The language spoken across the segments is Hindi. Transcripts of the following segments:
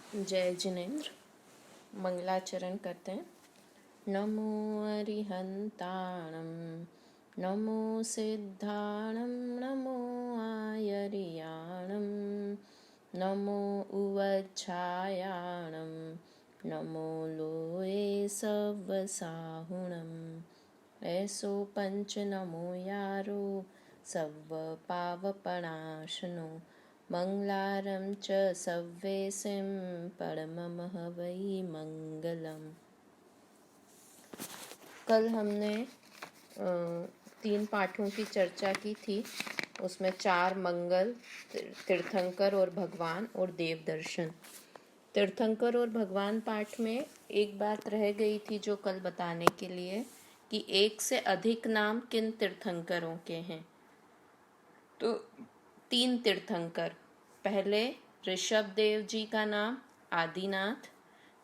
जय जिनेन्द्र। मंगलाचरण करते हैं। नमो अरिहंताणं, नमो सिद्धाणं, नमो आयर्याणं, नमो उवच्छायाणं, नमो लोये सव्वसाहुणं। ऐसो पंच नमो यारो सव्व पावपणाशनो, मंगलारं च सव्वेसिं परममः वै मंगलम्। कल हमने 3 पाठों की चर्चा की थी। उसमें 4 मंगल, तीर्थंकर और भगवान और देव दर्शन। तीर्थंकर और भगवान पाठ में एक बात रह गई थी जो कल बताने के लिए, कि एक से अधिक नाम किन तीर्थंकरों के हैं। तो 3 तीर्थंकर, पहले ऋषभ देव जी का नाम आदिनाथ,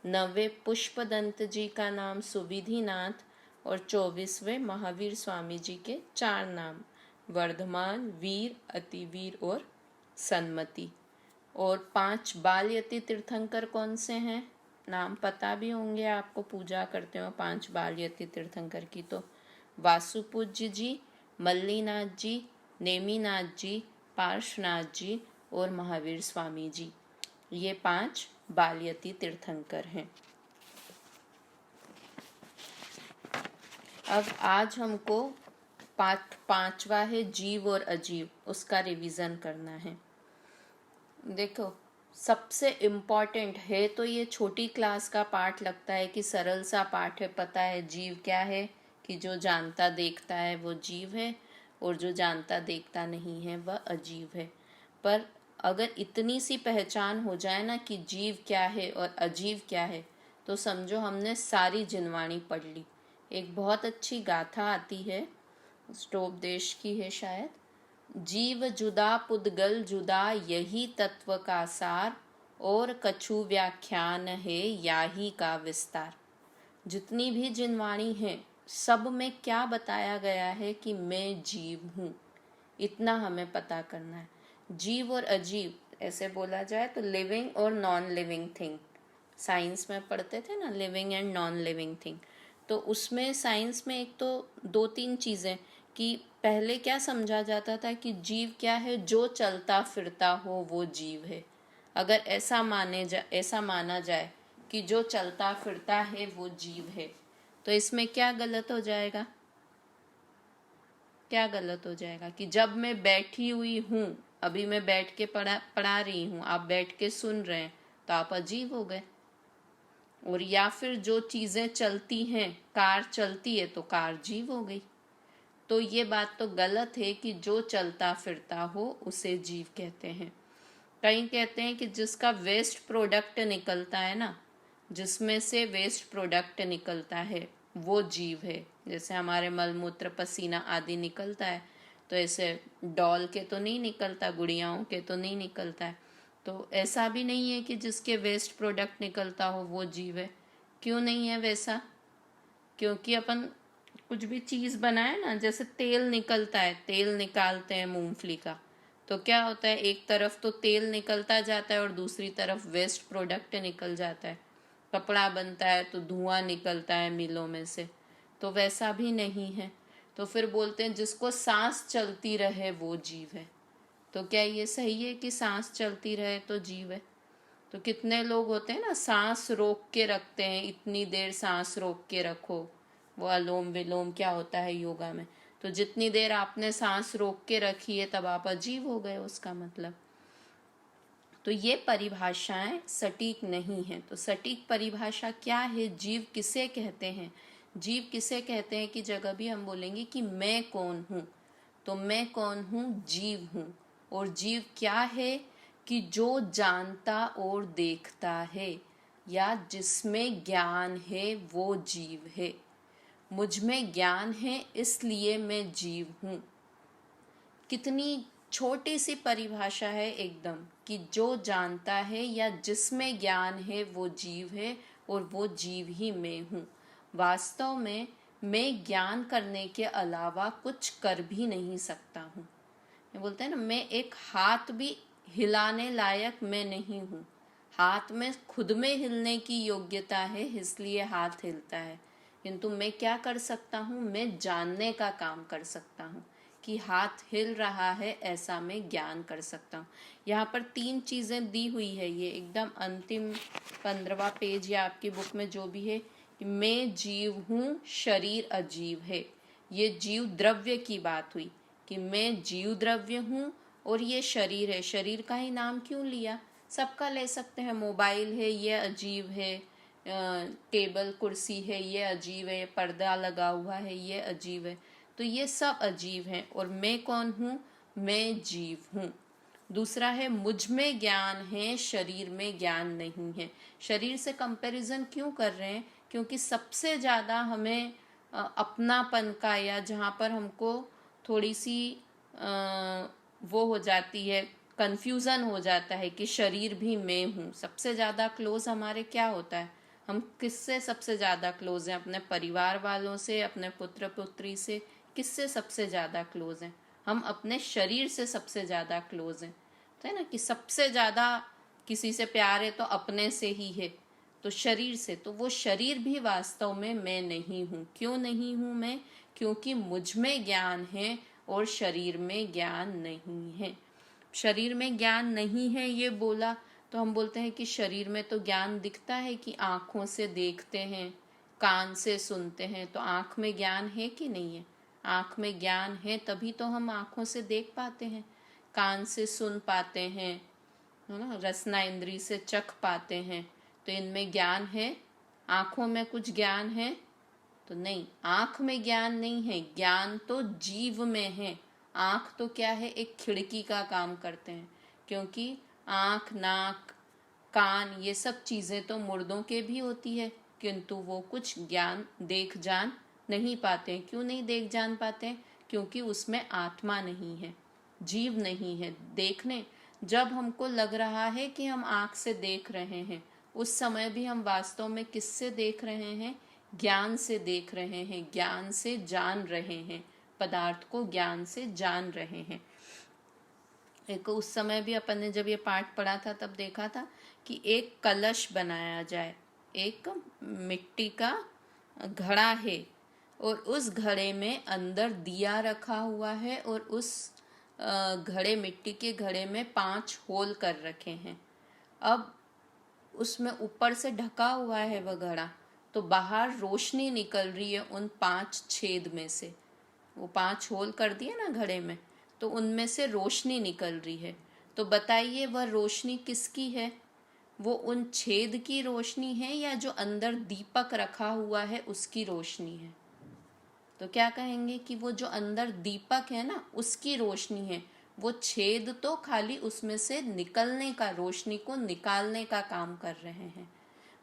9वें पुष्पदंत जी का नाम सुविधिनाथ और 24वें महावीर स्वामी जी के 4 नाम वर्धमान, वीर, अतिवीर और सन्मति। और 5 बालयति तीर्थंकर कौन से हैं, नाम पता भी होंगे आपको, पूजा करते हो 5 बालयति तीर्थंकर की। तो वासुपूज्य जी, मल्लीनाथ जी, नेमीनाथ जी, पार्श्वनाथ जी और महावीर स्वामी जी, ये 5 बालयति तीर्थंकर हैं। अब आज हमको पाठ 5वां है जीव और अजीव, उसका रिवीजन करना है। देखो, सबसे इम्पॉर्टेंट है, तो ये छोटी क्लास का पाठ लगता है कि सरल सा पाठ है, पता है जीव क्या है, कि जो जानता देखता है वो जीव है और जो जानता देखता नहीं है वह अजीव है। पर अगर इतनी सी पहचान हो जाए ना कि जीव क्या है और अजीव क्या है, तो समझो हमने सारी जिनवाणी पढ़ ली। एक बहुत अच्छी गाथा आती है, स्टोप देश की है शायद। जीव जुदा पुद्गल जुदा, यही तत्व का सार, और कछु व्याख्यान है याही का विस्तार। जितनी भी जिनवाणी है, सब में क्या बताया गया है कि मैं जीव हूँ, इतना हमें पता करना है। जीव और अजीव ऐसे बोला जाए तो लिविंग और नॉन लिविंग थिंग, साइंस में पढ़ते थे ना, living and non living thing. तो उसमें साइंस में एक तो 2-3 चीज़ें, कि पहले क्या समझा जाता था कि जीव क्या है, जो चलता फिरता हो वो जीव है। अगर ऐसा माना जाए कि जो चलता फिरता है वो जीव है, तो इसमें क्या गलत हो जाएगा? क्या गलत हो जाएगा कि जब मैं बैठी हुई हूँ, अभी मैं बैठ के पढ़ा रही हूँ, आप बैठ के सुन रहे हैं, तो आप अजीब हो गए। और या फिर जो चीजें चलती हैं, कार चलती है तो कार जीव हो गई। तो ये बात तो गलत है कि जो चलता फिरता हो उसे जीव कहते हैं। कहीं कहते हैं कि जिसका वेस्ट प्रोडक्ट निकलता है ना, जिसमें से वेस्ट प्रोडक्ट निकलता है वो जीव है। जैसे हमारे मलमूत्र, पसीना आदि निकलता है, तो ऐसे डॉल के तो नहीं निकलता, गुड़ियाओं के तो नहीं निकलता है। तो ऐसा भी नहीं है कि जिसके वेस्ट प्रोडक्ट निकलता हो वो जीव है। क्यों नहीं है वैसा? क्योंकि अपन कुछ भी चीज़ बनाए ना, जैसे तेल निकलता है, तेल निकालते हैं मूंगफली का, तो क्या होता है, एक तरफ तो तेल निकलता जाता है और दूसरी तरफ वेस्ट प्रोडक्ट निकल जाता है। कपड़ा बनता है तो धुआं निकलता है मिलों में से। तो वैसा भी नहीं है। तो फिर बोलते हैं जिसको सांस चलती रहे वो जीव है। तो क्या ये सही है कि सांस चलती रहे तो जीव है? तो कितने लोग होते हैं ना, सांस रोक के रखते हैं, इतनी देर सांस रोक के रखो, वो अलोम विलोम क्या होता है योगा में। तो जितनी देर आपने सांस रोक के रखी है तब आप अजीब हो गए, उसका मतलब। तो ये परिभाषाएं सटीक नहीं है। तो सटीक परिभाषा क्या है, जीव किसे कहते हैं? जीव किसे कहते हैं की जगह भी हम बोलेंगे कि मैं कौन हूँ। तो मैं कौन हूँ? जीव हूँ। और जीव क्या है? कि जो जानता और देखता है, या जिसमें ज्ञान है वो जीव है। मुझ में ज्ञान है इसलिए मैं जीव हूँ। कितनी छोटी सी परिभाषा है एकदम, कि जो जानता है या जिसमें ज्ञान है वो जीव है, और वो जीव ही मैं हूँ। वास्तव में मैं ज्ञान करने के अलावा कुछ कर भी नहीं सकता हूँ। बोलते हैं ना, मैं एक हाथ भी हिलाने लायक मैं नहीं हूँ। हाथ में खुद में हिलने की योग्यता है, इसलिए हाथ हिलता है। किंतु मैं क्या कर सकता हूँ, मैं जानने का काम कर सकता हूँ कि हाथ हिल रहा है, ऐसा मैं ज्ञान कर सकता हूँ। यहाँ पर 3 चीज़ें दी हुई है, ये एकदम अंतिम 15वां पेज या आपकी बुक में जो भी है कि मैं जीव हूँ, शरीर अजीव है। ये जीव द्रव्य की बात हुई कि मैं जीव द्रव्य हूँ और ये शरीर है। शरीर का ही नाम क्यों लिया, सबका ले सकते हैं। मोबाइल है, ये अजीब है। टेबल कुर्सी है, ये अजीब है। पर्दा लगा हुआ है, ये अजीब है। तो ये सब अजीब हैं। और मैं कौन हूँ, मैं जीव हूँ। दूसरा है मुझ में ज्ञान है, शरीर में ज्ञान नहीं है। शरीर से कंपैरिजन क्यों कर रहे हैं, क्योंकि सबसे ज़्यादा हमें अपनापन का, या जहाँ पर हमको थोड़ी सी वो हो जाती है, कंफ्यूजन हो जाता है कि शरीर भी मैं हूँ। सबसे ज़्यादा क्लोज हमारे क्या होता है, हम किससे सबसे ज़्यादा क्लोज हैं, अपने परिवार वालों से, अपने पुत्र पुत्री से, किससे सबसे ज़्यादा क्लोज हैं, हम अपने शरीर से सबसे ज़्यादा क्लोज हैं। तो है ना कि सबसे ज़्यादा किसी से प्यार है तो अपने से ही है, तो शरीर से। तो वो शरीर भी वास्तव में मैं नहीं हूँ। क्यों नहीं हूँ मैं, क्योंकि मुझ में ज्ञान है और शरीर में ज्ञान नहीं है। शरीर में ज्ञान नहीं है ये बोला तो हम बोलते हैं कि शरीर में तो ज्ञान दिखता है कि आँखों से देखते हैं, कान से सुनते हैं। तो आँख में ज्ञान है कि नहीं है, आँख में ज्ञान है तभी तो हम आँखों से देख पाते हैं, कान से सुन पाते हैं, है ना, रसना इंद्री से चख पाते हैं। तो इनमें ज्ञान है। आँखों में कुछ ज्ञान है तो नहीं, आँख में ज्ञान नहीं है, ज्ञान तो जीव में है। आँख तो क्या है, एक खिड़की का काम करते हैं, क्योंकि आँख, नाक, कान, ये सब चीज़ें तो मुर्दों के भी होती है, किंतु वो कुछ ज्ञान देख जान नहीं पाते। क्यों नहीं देख जान पाते, क्योंकि उसमें आत्मा नहीं है, जीव नहीं है। देखने, जब हमको लग रहा है कि हम आँख से देख रहे हैं, उस समय भी हम वास्तव में किससे देख रहे हैं, ज्ञान से देख रहे हैं, ज्ञान से जान रहे हैं, पदार्थ को ज्ञान से जान रहे हैं। एक उस समय भी अपन ने जब ये पाठ पढ़ा था तब देखा था कि एक कलश बनाया जाए, एक मिट्टी का घड़ा है और उस घड़े में अंदर दिया रखा हुआ है और उस घड़े, मिट्टी के घड़े में 5 होल कर रखे हैं। अब उसमें ऊपर से ढका हुआ है वह घड़ा, तो बाहर रोशनी निकल रही है उन 5 छेद में से। वो 5 होल कर दिए ना घड़े में, तो उनमें से रोशनी निकल रही है। तो बताइए वह रोशनी किसकी है, वो उन छेद की रोशनी है या जो अंदर दीपक रखा हुआ है उसकी रोशनी है। तो क्या कहेंगे कि वो जो अंदर दीपक है ना उसकी रोशनी है। वो छेद तो खाली उसमें से निकलने का, रोशनी को निकालने का काम कर रहे हैं।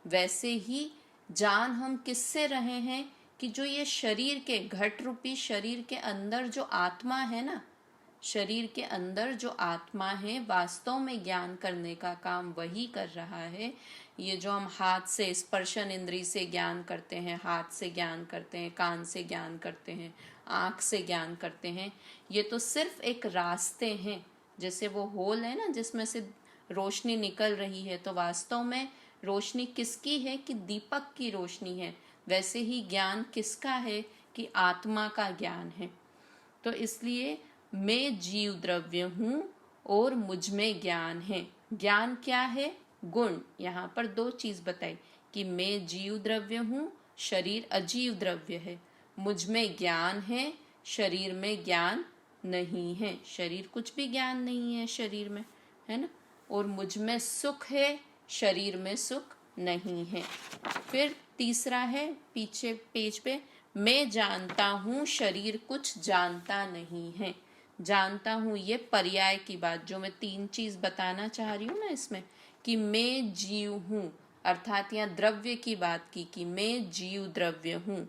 वैसे ही जान हम किससे रहे हैं कि जो ये शरीर के, घट रूपी शरीर के अंदर जो आत्मा है ना, शरीर के अंदर जो आत्मा है, वास्तव में ज्ञान करने का काम वही कर रहा है। ये जो हम हाथ से, स्पर्शन इंद्री से ज्ञान करते हैं, हाथ से ज्ञान करते हैं, कान से ज्ञान करते हैं, आँख से ज्ञान करते हैं, ये तो सिर्फ एक रास्ते हैं। जैसे वो होल है ना जिसमें से रोशनी निकल रही है, तो वास्तव में रोशनी किसकी है कि दीपक की रोशनी है। वैसे ही ज्ञान किसका है कि आत्मा का ज्ञान है। तो इसलिए मैं जीव द्रव्य हूँ और मुझ में ज्ञान है। ज्ञान क्या है, गुण। यहाँ पर 2 चीज बताई कि मैं जीव द्रव्य हूँ, शरीर अजीव द्रव्य है। मुझ में ज्ञान है, शरीर में ज्ञान नहीं है। शरीर कुछ भी ज्ञान नहीं है शरीर में, है ना। और मुझ में सुख है, शरीर में सुख नहीं है। फिर तीसरा है पीछे पेज पे, मैं जानता हूँ, शरीर कुछ जानता नहीं है। जानता हूँ ये पर्याय की बात, जो मैं 3 चीज बताना चाह रही हूँ ना इसमें, कि मैं जीव हूँ, अर्थात यहाँ द्रव्य की बात की कि मैं जीव द्रव्य हूँ।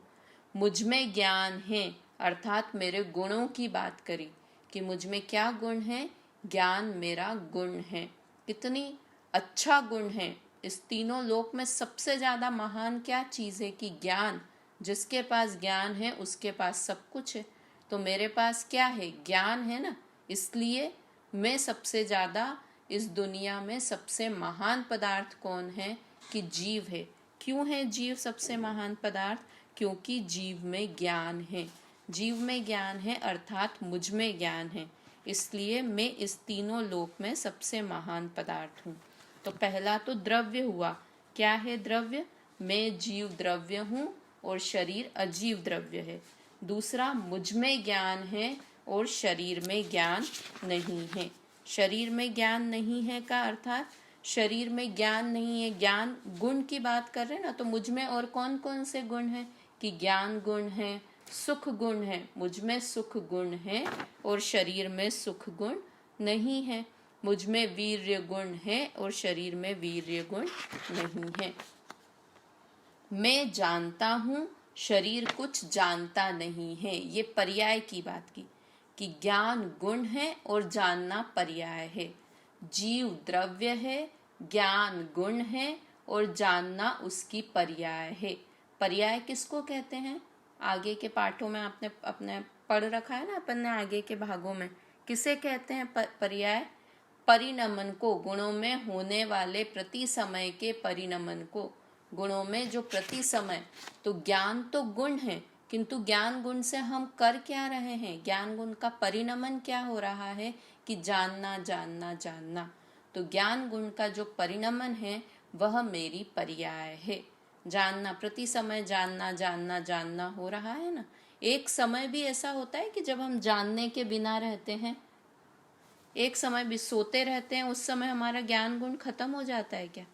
मुझ में ज्ञान है, अर्थात मेरे गुणों की बात करी कि मुझ में क्या गुण है, ज्ञान मेरा गुण है। कितनी अच्छा गुण है। इस तीनों लोक में सबसे ज्यादा महान क्या चीज है कि ज्ञान। जिसके पास ज्ञान है उसके पास सब कुछ है। तो मेरे पास क्या है, ज्ञान है ना, इसलिए मैं सबसे ज्यादा इस दुनिया में सबसे महान पदार्थ कौन है? कि जीव है। क्यों है जीव सबसे महान पदार्थ? क्योंकि जीव में ज्ञान है। जीव में ज्ञान है अर्थात मुझ में ज्ञान है, इसलिए मैं इस तीनों लोक में सबसे महान पदार्थ हूँ। तो पहला तो द्रव्य हुआ। क्या है द्रव्य? मैं जीव द्रव्य हूँ और शरीर अजीव द्रव्य है। दूसरा, मुझ में ज्ञान है और शरीर में ज्ञान नहीं है। शरीर में ज्ञान नहीं है का अर्थात शरीर में ज्ञान नहीं है, ज्ञान गुण की बात कर रहे हैं ना, तो मुझ में और कौन कौन से गुण हैं? कि ज्ञान गुण है, सुख गुण है। मुझ में सुख गुण है और शरीर में सुख गुण नहीं है। मुझ में वीर्य गुण है और शरीर में वीर्य गुण नहीं है। मैं जानता हूँ, शरीर कुछ जानता नहीं है। ये पर्याय की बात की कि ज्ञान गुण है और जानना पर्याय है। जीव द्रव्य है, ज्ञान गुण है और जानना उसकी पर्याय है। पर्याय किसको कहते हैं? आगे के पाठों में आपने अपने पढ़ रखा है ना, अपन ने आगे के भागों में। किसे कहते हैं पर्याय? परिणमन को, गुणों में होने वाले प्रति समय के परिणमन को। गुणों में जो प्रति समय, तो ज्ञान तो गुण है, किंतु ज्ञान गुण से हम कर क्या रहे हैं? ज्ञान गुण का परिणमन क्या हो रहा है? कि जानना जानना जानना। तो ज्ञान गुण का जो परिणमन है वह मेरी पर्याय है। जानना, प्रति समय जानना जानना जानना हो रहा है ना। एक समय भी ऐसा होता है कि जब हम जानने के बिना रहते हैं, एक समय भी सोते रहते हैं, उस समय हमारा ज्ञान गुण खत्म हो जाता है क्या?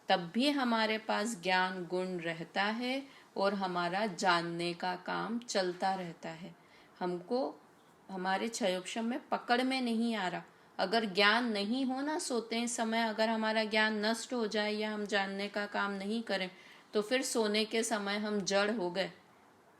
तब भी हमारे पास ज्ञान गुण रहता है और हमारा जानने का काम चलता रहता है। हमको हमारे क्षयोपशम में पकड़ में नहीं आ रहा। अगर ज्ञान नहीं हो ना, सोते समय अगर हमारा ज्ञान नष्ट हो जाए या हम जानने का काम नहीं करें, तो फिर सोने के समय हम जड़ हो गए,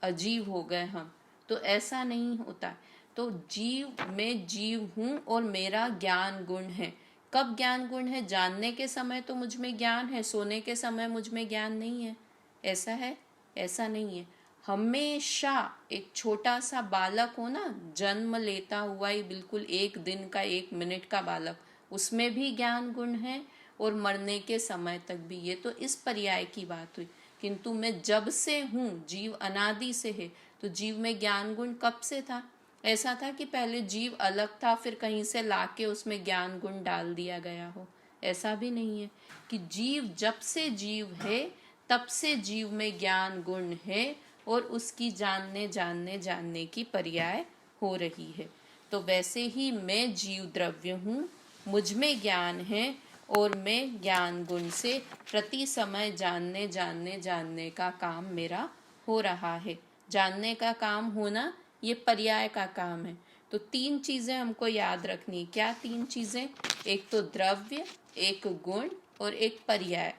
अजीव हो गए हम। तो ऐसा नहीं होता। तो जीव, मैं जीव हूँ और मेरा ज्ञान गुण है। कब ज्ञान गुण है? जानने के समय तो मुझ में ज्ञान है, सोने के समय मुझ में ज्ञान नहीं है। ऐसा है? ऐसा नहीं है। हमेशा एक छोटा सा बालक हो ना, जन्म लेता हुआ ही बिल्कुल एक दिन का, एक मिनट का बालक, उसमें भी ज्ञान गुण है और मरने के समय तक भी। ये तो इस पर्याय की बात हुई। किंतु मैं जब से हूँ, जीव अनादि से है, तो जीव में ज्ञान गुण कब से था? ऐसा था कि पहले जीव अलग था, फिर कहीं से लाके उसमें ज्ञान गुण डाल दिया गया हो? ऐसा भी नहीं है। कि जीव जब से जीव है तब से जीव में ज्ञान गुण है और उसकी जानने जानने जानने की पर्याय हो रही है। तो वैसे ही मैं जीव द्रव्य हूँ, मुझ में ज्ञान है और मैं ज्ञान गुण से प्रति समय जानने जानने जानने का काम मेरा हो रहा है। जानने का काम होना ये पर्याय का काम है। तो तीन चीजें हमको याद रखनी। क्या तीन चीजें? एक तो द्रव्य, एक गुण और एक पर्याय।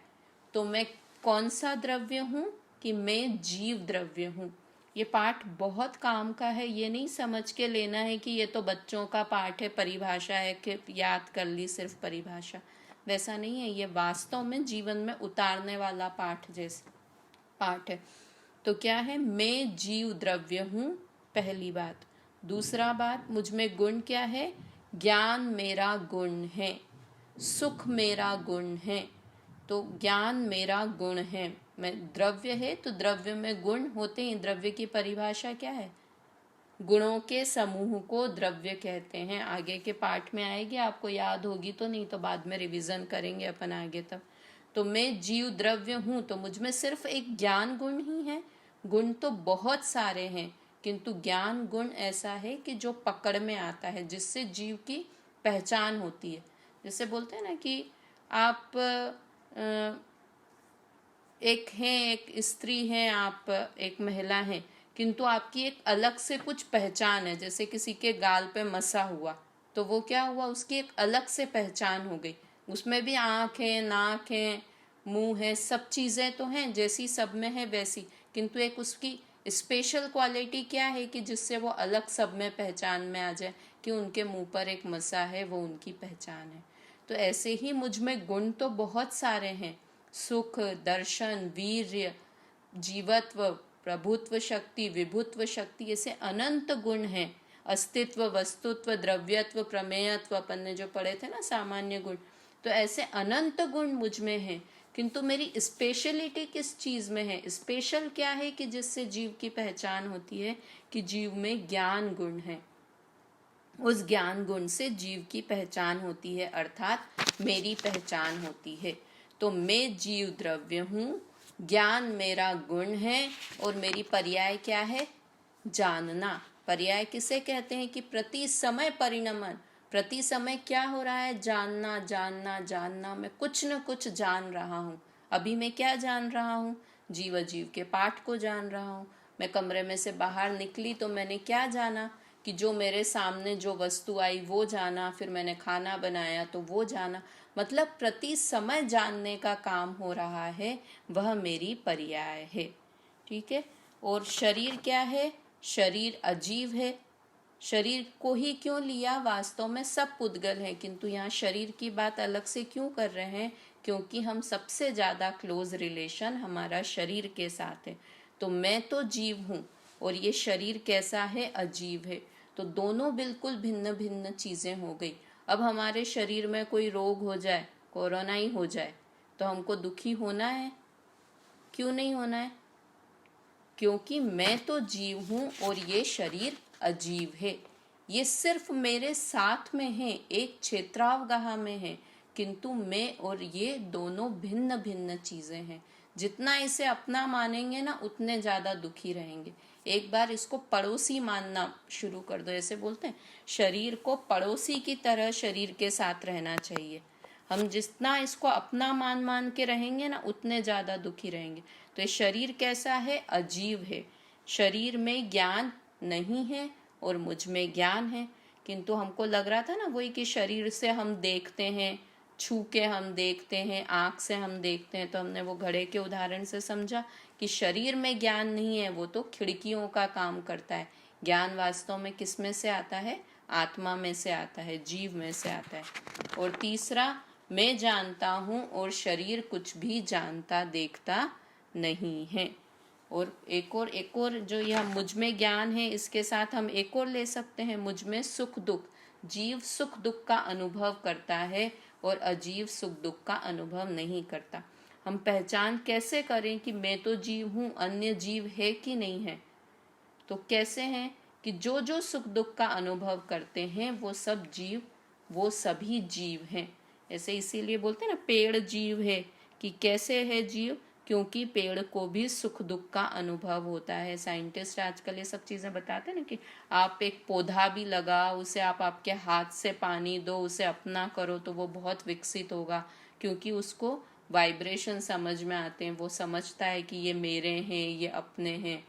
तो मैं कौन सा द्रव्य हूँ? कि मैं जीव द्रव्य हूँ। ये पाठ बहुत काम का है। ये नहीं समझ के लेना है कि ये तो बच्चों का पाठ है, परिभाषा है कि याद कर ली सिर्फ परिभाषा। वैसा नहीं है। ये वास्तव में जीवन में उतारने वाला पाठ जैसे पाठ है। तो क्या है? मैं जीव द्रव्य हूँ, पहली बात। दूसरा बात, मुझ में गुण क्या है? ज्ञान मेरा गुण है, सुख मेरा गुण है। तो ज्ञान मेरा गुण है। मैं द्रव्य है तो द्रव्य में गुण होते हैं। द्रव्य की परिभाषा क्या है? गुणों के समूह को द्रव्य कहते हैं। आगे के पाठ में आएगी, आपको याद होगी तो, नहीं तो बाद में रिवीजन करेंगे अपन आगे तक। तो मैं जीव द्रव्य हूँ, तो मुझ में सिर्फ एक ज्ञान गुण ही है। गुण तो बहुत सारे हैं, किंतु ज्ञान गुण ऐसा है कि जो पकड़ में आता है, जिससे जीव की पहचान होती है। जैसे बोलते हैं ना कि आप एक हैं, एक स्त्री हैं, आप एक महिला हैं, किंतु आपकी एक अलग से कुछ पहचान है। जैसे किसी के गाल पे मसा हुआ, तो वो क्या हुआ? उसकी एक अलग से पहचान हो गई। उसमें भी आँख है, नाक है, मुंह है, सब चीज़ें तो हैं, जैसी सब में है वैसी, किंतु एक उसकी स्पेशल क्वालिटी क्या है कि जिससे वो अलग सब में पहचान में आ जाए कि उनके मुंह पर एक मसा है, वो उनकी पहचान है। तो ऐसे ही मुझ में गुण तो बहुत सारे हैं। सुख, दर्शन, वीर्य, जीवत्व, प्रभुत्व शक्ति, विभुत्व शक्ति, ऐसे अनंत गुण हैं। अस्तित्व, वस्तुत्व, द्रव्यत्व, प्रमेयत्व, अपन ने जो पढ़े थे ना सामान्य गुण, तो ऐसे अनंत गुण मुझ में हैं, किंतु मेरी स्पेशलिटी किस चीज में है? स्पेशल क्या है कि जिससे जीव की पहचान होती है कि जीव में ज्ञान गुण है, उस ज्ञान गुण से जीव की पहचान होती है, अर्थात मेरी पहचान होती है। तो मैं जीव द्रव्य हूँ, ज्ञान मेरा गुण है, और मेरी पर्याय क्या है? जानना। पर्याय किसे कहते हैं? कि प्रति समय परिणमन, प्रति समय क्या हो रहा है? जानना जानना जानना, मैं कुछ न कुछ जान रहा हूँ। अभी मैं क्या जान रहा हूँ? जीव अजीव के पाठ को जान रहा हूँ। मैं कमरे में से बाहर निकली तो मैंने क्या जाना? कि जो मेरे सामने जो वस्तु आई वो जाना, फिर मैंने खाना बनाया तो वो जाना। मतलब प्रति समय जानने का काम हो रहा है, वह मेरी पर्याय है। ठीक है। और शरीर क्या है? शरीर अजीव है। शरीर को ही क्यों लिया? वास्तव में सब पुद्गल है, किंतु यहाँ शरीर की बात अलग से क्यों कर रहे हैं? क्योंकि हम सबसे ज्यादा क्लोज रिलेशन हमारा शरीर के साथ है। तो मैं तो जीव हूँ और ये शरीर कैसा है? अजीव है। तो दोनों बिल्कुल भिन्न भिन्न चीजें हो गई। अब हमारे शरीर में कोई रोग हो जाए, कोरोना ही हो जाए, तो हमको दुखी होना है? क्यों नहीं होना है? क्योंकि मैं तो जीव हूं और ये शरीर अजीव है। ये सिर्फ मेरे साथ में है, एक क्षेत्रावगाह में है, किंतु मैं और ये दोनों भिन्न भिन्न चीजें हैं। जितना इसे अपना मानेंगे ना, उतने ज्यादा दुखी रहेंगे। एक बार इसको पड़ोसी मानना शुरू कर दो। ऐसे बोलते हैं, शरीर को पड़ोसी की तरह शरीर के साथ रहना चाहिए। हम जितना इसको अपना मान मान के रहेंगे ना, उतने ज्यादा दुखी रहेंगे। तो ये शरीर कैसा है? अजीव है। शरीर में ज्ञान नहीं है और मुझ में ज्ञान है। किंतु हमको लग रहा था ना वही कि शरीर से हम देखते हैं, छू के हम देखते हैं, आंख से हम देखते हैं। तो हमने वो घड़े के उदाहरण से समझा कि शरीर में ज्ञान नहीं है, वो तो खिड़कियों का काम करता है। ज्ञान वास्तव में किस में से आता है? आत्मा में से आता है, जीव में से आता है। और तीसरा, मैं जानता हूँ और शरीर कुछ भी जानता देखता नहीं है। और एक और जो यह मुझ में ज्ञान है, इसके साथ हम एक और ले सकते हैं, मुझ में सुख दुख। जीव सुख दुख का अनुभव करता है और अजीव सुख दुख का अनुभव नहीं करता। हम पहचान कैसे करें कि मैं तो जीव हूँ, अन्य जीव है कि नहीं है? तो कैसे हैं कि जो जो सुख दुख का अनुभव करते हैं वो सब जीव, वो सभी जीव हैं। ऐसे इसीलिए बोलते हैं ना, पेड़ जीव है। कि कैसे है जीव? क्योंकि पेड़ को भी सुख दुख का अनुभव होता है। साइंटिस्ट आजकल ये सब चीजें बताते हैं ना कि आप एक पौधा भी लगाओ, उसे आप आपके हाथ से पानी दो, उसे अपना करो, तो वो बहुत विकसित होगा, क्योंकि उसको वाइब्रेशन समझ में आते हैं। वो समझता है कि ये मेरे हैं, ये अपने हैं।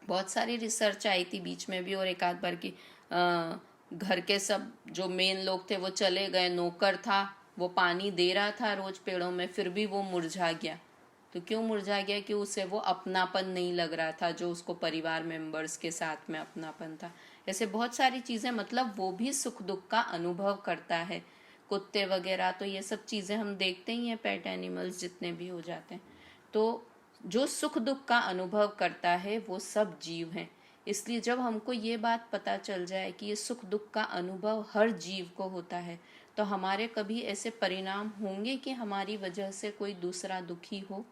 बहुत सारी रिसर्च आई थी बीच में भी, और एक आध बार की घर के सब जो मेन लोग थे वो चले गए, नौकर था, वो पानी दे रहा था रोज पेड़ों में, फिर भी वो मुरझा गया। तो क्यों मुरझा गया? कि उसे वो अपनापन नहीं लग रहा था जो उसको परिवार मेंबर्स के साथ में अपनापन था। ऐसे बहुत सारी चीजें, मतलब वो भी सुख दुख का अनुभव करता है। कुत्ते वगैरह, तो ये सब चीजें हम देखते ही हैं, पेट एनिमल्स जितने भी हो जाते हैं। तो जो सुख दुख का अनुभव करता है वो सब जीव हैं। इसलिए जब हमको ये बात पता चल जाए कि ये सुख दुख का अनुभव हर जीव को होता है, तो हमारे कभी ऐसे परिणाम होंगे कि हमारी वजह से कोई दूसरा दुखी हो?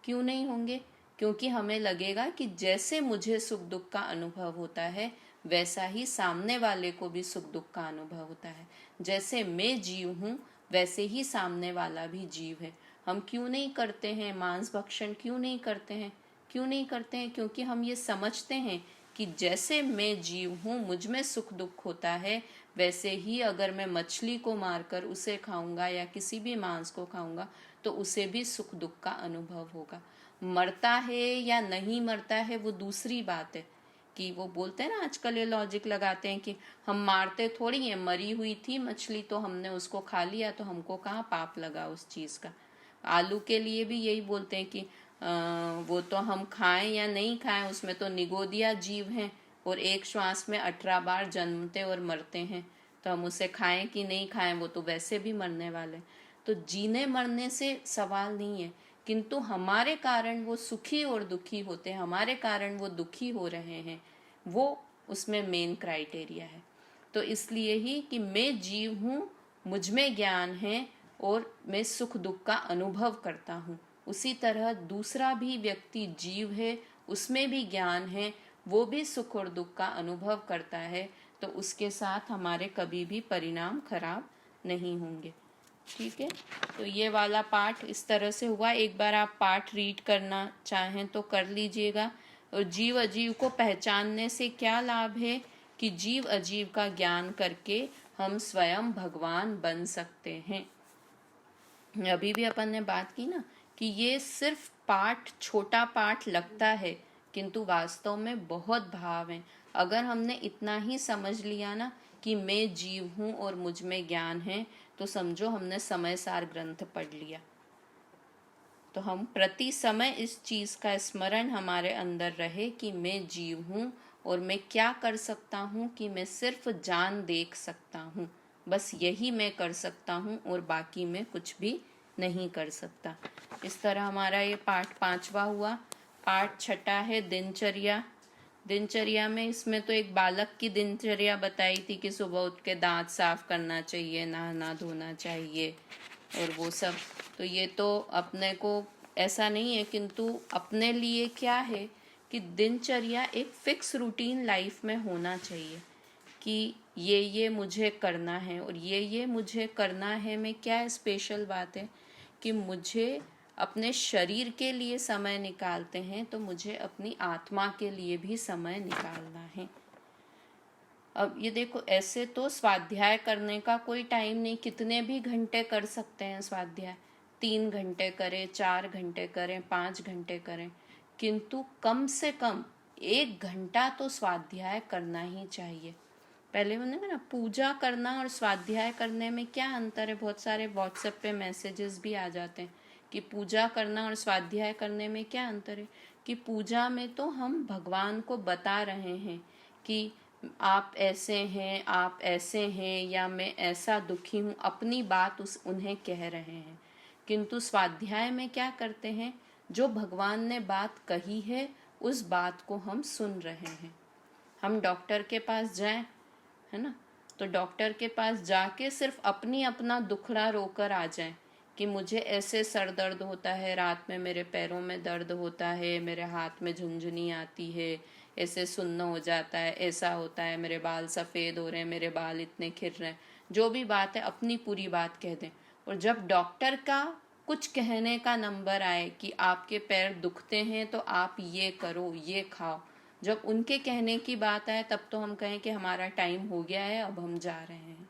क्यों नहीं होंगे? क्योंकि हमें लगेगा कि जैसे मुझे सुख दुख का अनुभव होता है, वैसा ही सामने वाले को भी सुख दुख का अनुभव होता है। जैसे मैं जीव हूँ, वैसे ही सामने वाला भी जीव है। हम क्यों नहीं करते हैं मांस भक्षण? क्यों नहीं करते हैं? क्यों नहीं करते हैं? क्योंकि हम ये समझते हैं कि जैसे मैं जीव हूँ, मुझ में सुख दुख होता है, वैसे ही अगर मैं मछली को मारकर उसे खाऊंगा या किसी भी मांस को खाऊंगा, तो उसे भी सुख दुख का अनुभव होगा। मरता है या नहीं मरता है वो दूसरी बात है। कि वो बोलते हैं ना, आजकल ये लॉजिक लगाते हैं कि हम मारते थोड़ी हैं, मरी हुई थी मछली तो हमने उसको खा लिया, तो हमको कहाँ पाप लगा उस चीज का। आलू के लिए भी यही बोलते हैं कि वो तो हम खाएं या नहीं खाएं, उसमें तो निगोदिया जीव हैं और एक श्वास में 18 बार जन्मते और मरते हैं, तो हम उसे खाएं कि नहीं खाएं, वो तो वैसे भी मरने वाले। तो जीने मरने से सवाल नहीं है, किंतु हमारे कारण वो सुखी और दुखी होते हैं, हमारे कारण वो दुखी हो रहे हैं, वो उसमें मेन क्राइटेरिया है। तो इसलिए ही कि मैं जीव हूँ, मुझ में ज्ञान है और मैं सुख दुख का अनुभव करता हूँ, उसी तरह दूसरा भी व्यक्ति जीव है, उसमें भी ज्ञान है, वो भी सुख और दुख का अनुभव करता है, तो उसके साथ हमारे कभी भी परिणाम खराब नहीं होंगे। ठीक है, तो ये वाला पाठ इस तरह से हुआ। एक बार आप पाठ रीड करना चाहें तो कर लीजिएगा। और जीव अजीव को पहचानने से क्या लाभ है कि जीव अजीव का ज्ञान करके हम स्वयं भगवान बन सकते हैं। अभी भी अपन ने बात की ना कि ये सिर्फ पाठ, छोटा पाठ लगता है, किंतु वास्तव में बहुत भाव है। अगर हमने इतना ही समझ लिया ना कि मैं जीव हूँ और मुझ में ज्ञान है, तो समझो हमने समय सार ग्रंथ पढ़ लिया। तो हम प्रति समय इस चीज का स्मरण हमारे अंदर रहे कि मैं जीव हूँ और मैं क्या कर सकता हूँ कि मैं सिर्फ जान देख सकता हूँ, बस यही मैं कर सकता हूँ और बाकी मैं कुछ भी नहीं कर सकता। इस तरह हमारा ये पाठ 5वां हुआ। पाठ 6 है दिनचर्या। दिनचर्या में इसमें तो एक बालक की दिनचर्या बताई थी कि सुबह उठ के दांत साफ करना चाहिए, नहाना धोना चाहिए और वो सब। तो ये तो अपने को ऐसा नहीं है, किंतु अपने लिए क्या है कि दिनचर्या एक फिक्स रूटीन लाइफ में होना चाहिए कि ये मुझे करना है और ये मुझे करना है। में क्या स्पेशल बात है कि मुझे अपने शरीर के लिए समय निकालते हैं, तो मुझे अपनी आत्मा के लिए भी समय निकालना है। अब ये देखो, ऐसे तो स्वाध्याय करने का कोई टाइम नहीं, कितने भी घंटे कर सकते हैं स्वाध्याय, 3 घंटे करें, 4 घंटे करें, 5 घंटे करें, किंतु कम से कम 1 घंटा तो स्वाध्याय करना ही चाहिए। पहले मैंने कहा ना, पूजा करना और स्वाध्याय करने में क्या अंतर है। बहुत सारे व्हाट्सएप पे मैसेजेस भी आ जाते हैं कि पूजा करना और स्वाध्याय करने में क्या अंतर है। कि पूजा में तो हम भगवान को बता रहे हैं कि आप ऐसे हैं, आप ऐसे हैं, या मैं ऐसा दुखी हूँ, अपनी बात उन्हें कह रहे हैं। किंतु स्वाध्याय में क्या करते हैं, जो भगवान ने बात कही है उस बात को हम सुन रहे हैं। हम डॉक्टर के पास जाएं, है ना, तो डॉक्टर के पास जाके सिर्फ अपना दुखड़ा रोकर आ जाएं कि मुझे ऐसे सर दर्द होता है, रात में मेरे पैरों में दर्द होता है, मेरे हाथ में झुनझुनी आती है, ऐसे सुन्न हो जाता है, ऐसा होता है, मेरे बाल सफ़ेद हो रहे हैं, मेरे बाल इतने खिर रहे हैं, जो भी बात है अपनी पूरी बात कह दें। और जब डॉक्टर का कुछ कहने का नंबर आए कि आपके पैर दुखते हैं तो आप ये करो, ये खाओ, जब उनके कहने की बात आए तब तो हम कहें कि हमारा टाइम हो गया है, अब हम जा रहे हैं।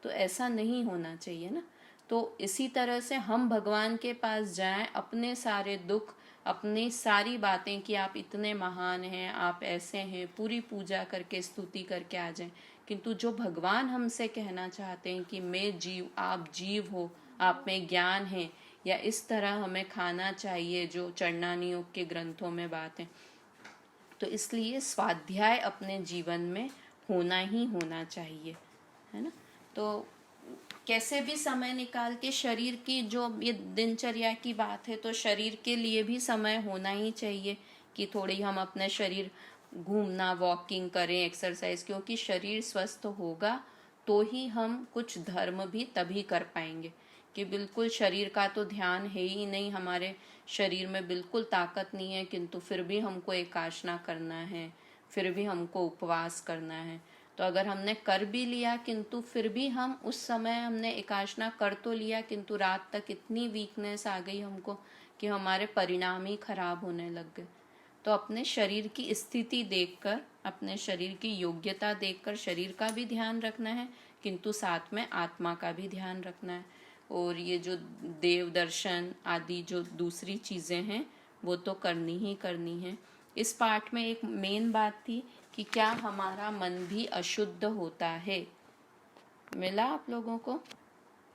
तो ऐसा नहीं होना चाहिए ना। तो इसी तरह से हम भगवान के पास जाएं, अपने सारे दुख, अपनी सारी बातें कि आप इतने महान हैं, आप ऐसे हैं, पूरी पूजा करके स्तुति करके आ जाएं। किंतु जो भगवान हमसे कहना चाहते हैं कि मैं जीव, आप जीव हो, आप में ज्ञान है, या इस तरह हमें खाना चाहिए, जो चरणानी योग के ग्रंथों में बात है। तो इसलिए स्वाध्याय अपने जीवन में होना ही होना चाहिए, है ना। तो कैसे भी समय निकाल के शरीर की, जो ये दिनचर्या की बात है, तो शरीर के लिए भी समय होना ही चाहिए कि थोड़ी हम अपने शरीर घूमना, वॉकिंग करें, एक्सरसाइज, क्योंकि शरीर स्वस्थ होगा तो ही हम कुछ धर्म भी तभी कर पाएंगे। कि बिल्कुल शरीर का तो ध्यान है ही नहीं, हमारे शरीर में बिल्कुल ताकत नहीं है, किंतु फिर भी हमको एकाशना करना है, फिर भी हमको उपवास करना है। तो अगर हमने कर भी लिया, किंतु फिर भी हम उस समय हमने एकाशना कर तो लिया, किंतु रात तक इतनी वीकनेस आ गई हमको कि हमारे परिणाम ही खराब होने लग गए। तो अपने शरीर की स्थिति देखकर, अपने शरीर की योग्यता देखकर शरीर का भी ध्यान रखना है, किंतु साथ में आत्मा का भी ध्यान रखना है। और ये जो देव दर्शन आदि जो दूसरी चीज़ें हैं वो तो करनी ही करनी है। इस पाठ में एक मेन बात थी कि क्या हमारा मन भी अशुद्ध होता है। मिला आप लोगों को?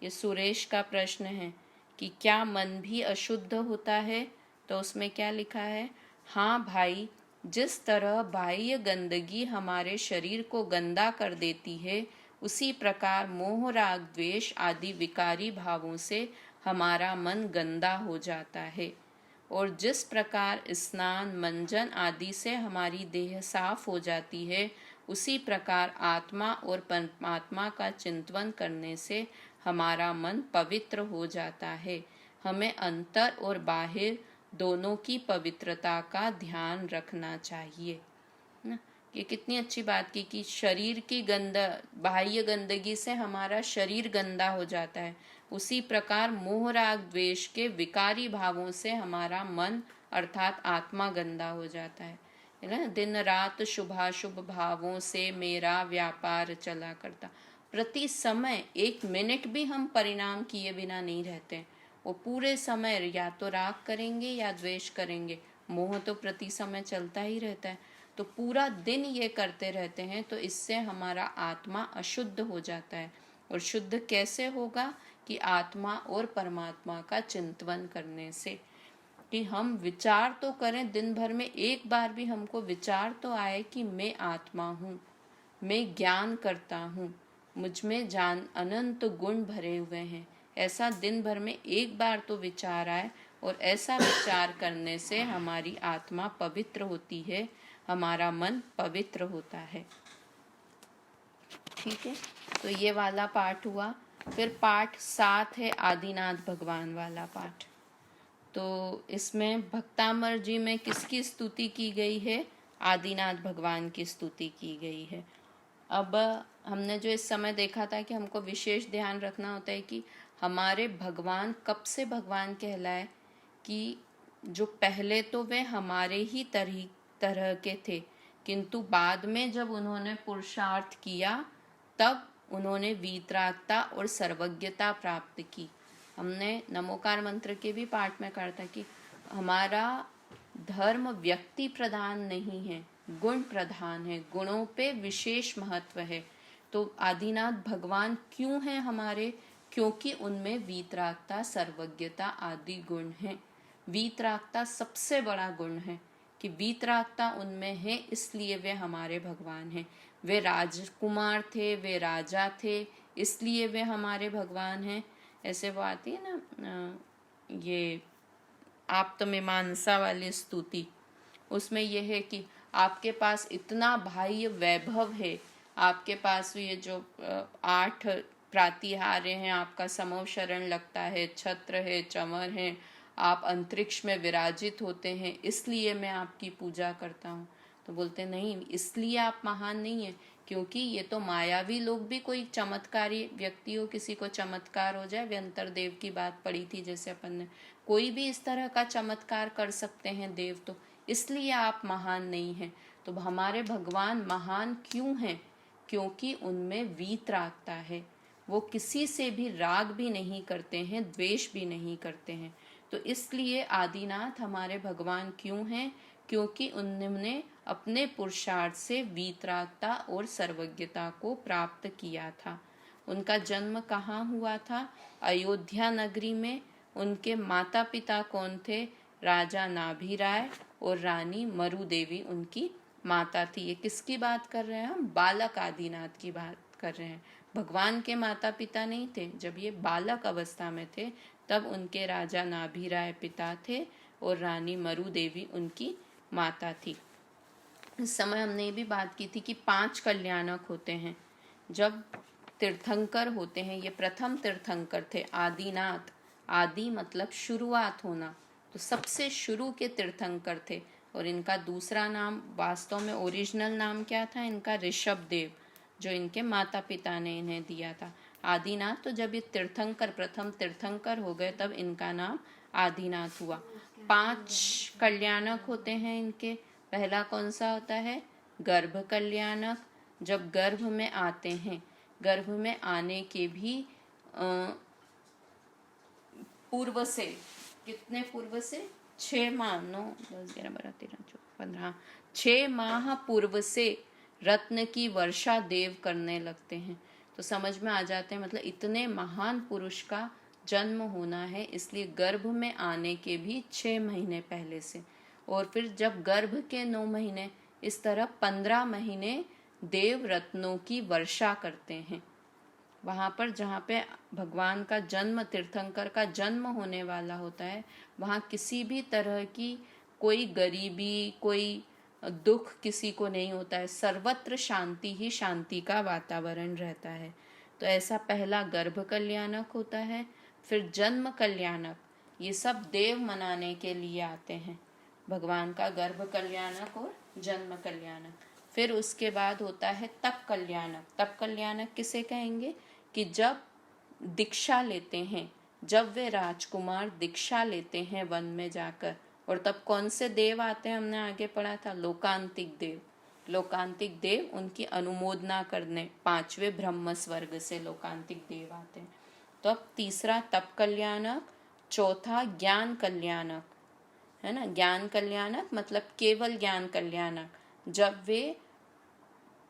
ये सुरेश का प्रश्न है कि क्या मन भी अशुद्ध होता है। तो उसमें क्या लिखा है, हाँ भाई, जिस तरह बाह्य गंदगी हमारे शरीर को गंदा कर देती है, उसी प्रकार मोह राग द्वेष आदि विकारी भावों से हमारा मन गंदा हो जाता है। और जिस प्रकार स्नान मंजन आदि से हमारी देह साफ हो जाती है, उसी प्रकार आत्मा और परमात्मा का चिंतन करने से हमारा मन पवित्र हो जाता है। हमें अंतर और बाहर दोनों की पवित्रता का ध्यान रखना चाहिए ना। ये कितनी अच्छी बात की कि शरीर की बाह्य गंदगी से हमारा शरीर गंदा हो जाता है, उसी प्रकार मोह राग द्वेष के विकारी भावों से हमारा मन अर्थात आत्मा गंदा हो जाता है ना। दिन रात शुभाशुभ भावों से मेरा व्यापार चला करता। प्रति समय एक मिनट भी हम परिणाम किए बिना नहीं रहते। वो पूरे समय या तो राग करेंगे या द्वेष करेंगे, मोह तो प्रति समय चलता ही रहता है। तो पूरा दिन ये करते रहते हैं, तो इससे हमारा आत्मा अशुद्ध हो जाता है। और शुद्ध कैसे होगा? कि आत्मा और परमात्मा का चिंतन करने से, कि हम विचार तो करें, दिन भर में एक बार भी हमको विचार तो आए कि मैं आत्मा हूँ, मैं ज्ञान करता हूँ, मुझ में जान अनंत गुण भरे हुए हैं। ऐसा दिन भर में एक बार तो विचार आए, और ऐसा विचार करने से हमारी आत्मा पवित्र होती है, हमारा मन पवित्र होता है। ठीक है, तो ये वाला पाठ हुआ। फिर पाठ 7 है आदिनाथ भगवान वाला पाठ। तो इसमें भक्तामर जी में किसकी स्तुति की गई है? आदिनाथ भगवान की स्तुति की गई है। अब हमने जो इस समय देखा था कि हमको विशेष ध्यान रखना होता है कि हमारे भगवान कब से भगवान कहलाए, कि जो पहले तो वे हमारे ही तरह के थे, किंतु बाद में जब उन्होंने पुरुषार्थ किया तब उन्होंने वीतरागता और सर्वज्ञता प्राप्त की। हमने नमोकार मंत्र के भी पाठ में कहा था कि हमारा धर्म व्यक्ति प्रधान नहीं है, गुण प्रधान है, गुणों पे विशेष महत्व है। तो आदिनाथ भगवान क्यों हैं हमारे? क्योंकि उनमें वीतरागता, सर्वज्ञता आदि गुण हैं। वीतरागता सबसे बड़ा गुण है कि वीतरागता उनमें है, इसलिए वे हमारे भगवान हैं। वे राजकुमार थे, वे राजा थे, इसलिए वे हमारे भगवान हैं। ऐसे वो आती है ना, ये आप्तमीमांसा वाली स्तुति, उसमें यह है कि आपके पास इतना बाह्य वैभव है, आपके पास ये जो 8 प्रातिहार्य हैं, आपका समव शरण लगता है, छत्र है, चमर है, आप अंतरिक्ष में विराजित होते हैं, इसलिए मैं आपकी पूजा करता हूँ। तो बोलते नहीं, इसलिए आप महान नहीं है, क्योंकि ये तो मायावी लोग भी, कोई चमत्कारी व्यक्ति हो, किसी को चमत्कार हो जाए, व्यंतर देव की बात पड़ी थी जैसे अपन ने, कोई भी इस तरह का चमत्कार कर सकते हैं देव, तो इसलिए आप महान नहीं हैं। तो हमारे भगवान महान क्यों हैं? क्योंकि उनमें वीतरागता है, वो किसी से भी राग भी नहीं करते हैं, द्वेष भी नहीं करते हैं। तो इसलिए आदिनाथ हमारे भगवान क्यों हैं? क्योंकि उन्होंने अपने पुरुषार्थ से वीतरागता और सर्वज्ञता को प्राप्त किया था। उनका जन्म कहाँ हुआ था? अयोध्या नगरी में। उनके माता पिता कौन थे? राजा नाभिराय और रानी मरु देवी उनकी माता थी। ये किसकी बात कर रहे हैं हम? बालक आदिनाथ की बात कर रहे हैं। भगवान के माता पिता नहीं थे। जब ये बालक अवस्था में थे तब उनके राजा नाभिराय पिता थे और रानी मरु देवी उनकी माता थी। इस समय हमने ये भी बात की थी कि 5 कल्याणक होते हैं जब तीर्थंकर होते हैं। ये प्रथम तीर्थंकर थे आदिनाथ। आदि मतलब शुरुआत होना, तो सबसे शुरू के तीर्थंकर थे। और इनका दूसरा नाम, वास्तव में ओरिजिनल नाम क्या था इनका? ऋषभ देव, जो इनके माता पिता ने इन्हें दिया था। आदिनाथ, तो जब ये तीर्थंकर, प्रथम तीर्थंकर हो गए, तब इनका नाम आदिनाथ हुआ। 5 कल्याणक होते हैं इनके। पहला कौन सा होता है? गर्भ कल्याणक। जब गर्भ में आते हैं, गर्भ में आने के भी पूर्व से, कितने पूर्व से? 6 माह, 9, 10, 11, 12, 13, 14, 15, 6 माह पूर्व से रत्न की वर्षा देव करने लगते हैं। तो समझ में आ जाते हैं, मतलब इतने महान पुरुष का जन्म होना है, इसलिए गर्भ में आने के भी 6 महीने पहले से। और फिर जब गर्भ के 9 महीने, इस तरह 15 महीने देव रत्नों की वर्षा करते हैं। वहाँ पर जहाँ पे भगवान का जन्म, तीर्थंकर का जन्म होने वाला होता है, वहाँ किसी भी तरह की कोई गरीबी, कोई दुख किसी को नहीं होता है, सर्वत्र शांति ही शांति का वातावरण रहता है। तो ऐसा पहला गर्भ कल्याणक होता है। फिर जन्म कल्याणक, ये सब देव मनाने के लिए आते हैं, भगवान का गर्भ कल्याणक और जन्म कल्याणक। फिर उसके बाद होता है तप कल्याणक। तप कल्याणक किसे कहेंगे कि जब दीक्षा लेते हैं, जब वे राजकुमार दीक्षा लेते हैं वन में जाकर, और तब कौन से देव आते हैं, हमने आगे पढ़ा था, लोकांतिक देव। लोकांतिक देव उनकी अनुमोदना करने 5वें ब्रह्म स्वर्ग से लोकांतिक देव आते हैं। तो अब तीसरा तप कल्याणक, चौथा ज्ञान कल्याणक, है ना। ज्ञान कल्याणक मतलब केवल ज्ञान कल्याणक, जब वे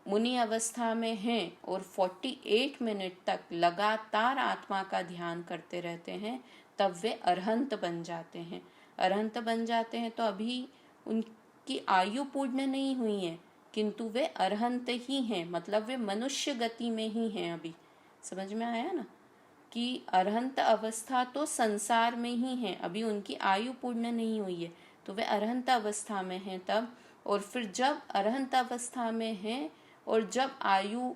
मुनि अवस्था में हैं और 48 मिनट तक लगातार आत्मा का ध्यान करते रहते हैं, तब वे अरहंत बन जाते हैं। अरहंत बन जाते हैं तो अभी उनकी आयु पूर्ण नहीं हुई है, किंतु वे अरहंत ही हैं, मतलब वे मनुष्य गति में ही हैं। अभी समझ में आया ना कि अरहंत अवस्था तो संसार में ही है, अभी उनकी आयु पूर्ण नहीं हुई है, तो वे अरहंत अवस्था में हैं तब। और फिर जब अरहंत अवस्था में हैं और जब आयु